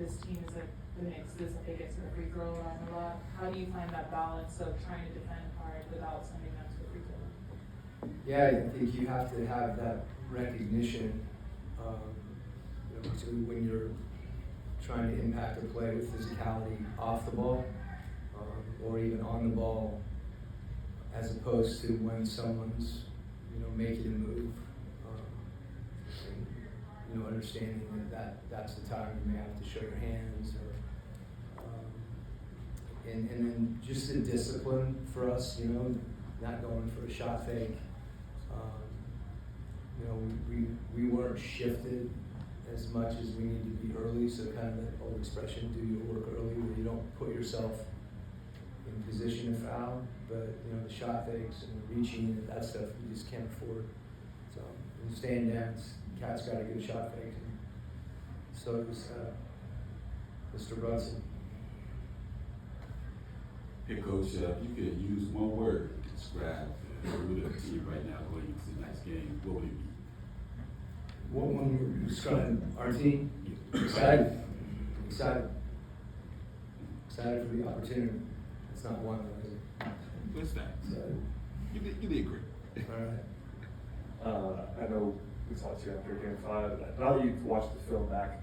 this team is like the Knicks is that they get to the free throw line a lot. How do you find that balance of trying to defend hard without sending them to the free throw line? Yeah, I think you have to have that recognition, particularly when you're trying to impact a play with physicality off the ball, or even on the ball, as opposed to when someone's, making a move, and, understanding that's the time you may have to show your hands, or, and then just the discipline for us, not going for a shot fake. We weren't shifted as much as we need to be early, so kind of that old expression, do your work early, where you don't put yourself in position to foul, but the shot fakes and the reaching and that stuff you just can't afford. So when staying down, Cat's got a good shot fake, and so does Mr. Brunson. Hey Coach, if you could use one word to describe the mood of the team right now going into tonight's game, what would it be? What one would describe our team? Excited. Excited for the opportunity. It's not one, though, is it? Good facts. You did great. All right. I know we talked to you after Game 5. Now that you've watched the film back,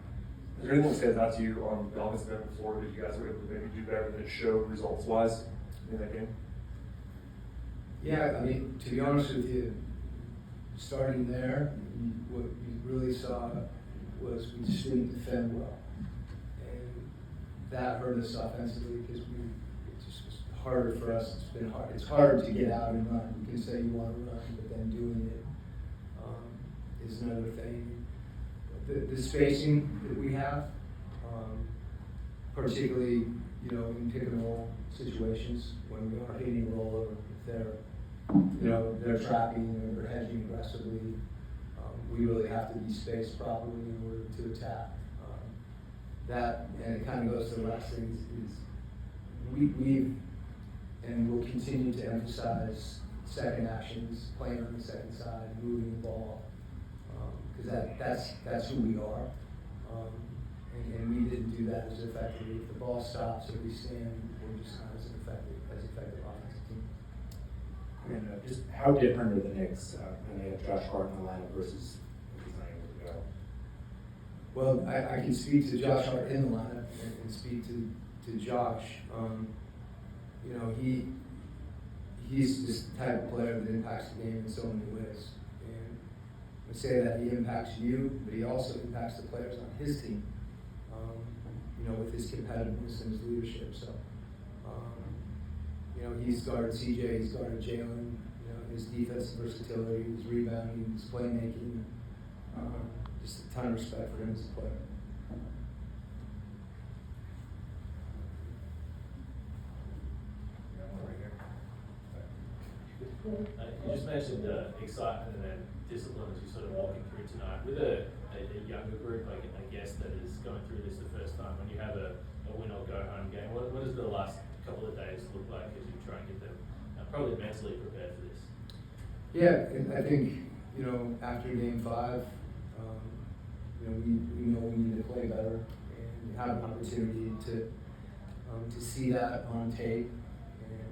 is there anything that stands out to you on the offensive end of the floor that you guys were able to maybe do better than it showed results-wise in that game? Yeah, I mean, to be honest with you, starting there, what you really saw was we just didn't defend well. And that hurt us offensively because it just was harder for us. It's been hard. It's hard to get out and run. You can say you want to run, but then doing it is another thing. The spacing that we have, particularly, in pick and roll situations when we are hitting rollover, if they're trapping or they're hedging aggressively, we really have to be spaced properly in order to attack. That, and it kind of goes to the last thing, is we've and will continue to emphasize second actions, playing on the second side, moving the ball, because that's who we are. And we didn't do that as effectively. If the ball stops or we stand, we're just not as effective offensive team. And just how different are the Knicks when they have Josh Hart in the lineup versus if he's not able to go? Well, I can speak to Josh Hart in the lineup and speak to Josh. He's this type of player that impacts the game in so many ways. And I say that he impacts you, but he also impacts the players on his team, with his competitiveness and his leadership. So, he's guarded CJ, he's guarded Jalen, his defensive versatility, his rebounding, his playmaking, just a ton of respect for him as a player. You just mentioned excitement and then discipline as you're sort of walking through tonight. With a younger group, I guess, that is going through this the first time, when you have a win or go home game, what does the last couple of days look like as you try and get them probably mentally prepared for this? Yeah, and I think, after Game 5, we know we need to play better and have an opportunity to see that on tape and,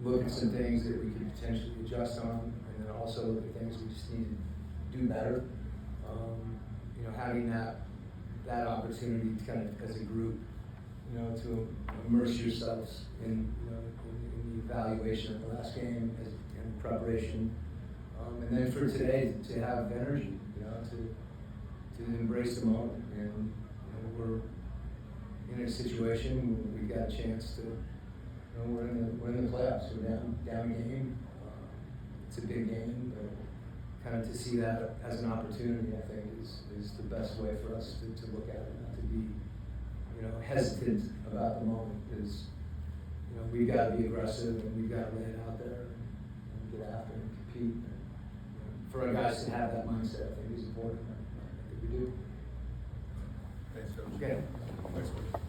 look at some things that we could potentially adjust on, and then also look at things we just need to do better. Having that opportunity to kind of, as a group, to immerse yourselves in the evaluation of the last game and preparation, and then for today to have energy, to embrace the moment. And we're in a situation where we've got a chance to. We're in the playoffs. We're down game. It's a big game, but kind of to see that as an opportunity, I think, is the best way for us to look at it, not to be, hesitant about the moment, because, we've got to be aggressive and we've got to lay it out there and get after it and compete. And, for our guys to have that mindset, I think is important. I think we do. Thanks, Coach. Okay. Thanks, Coach.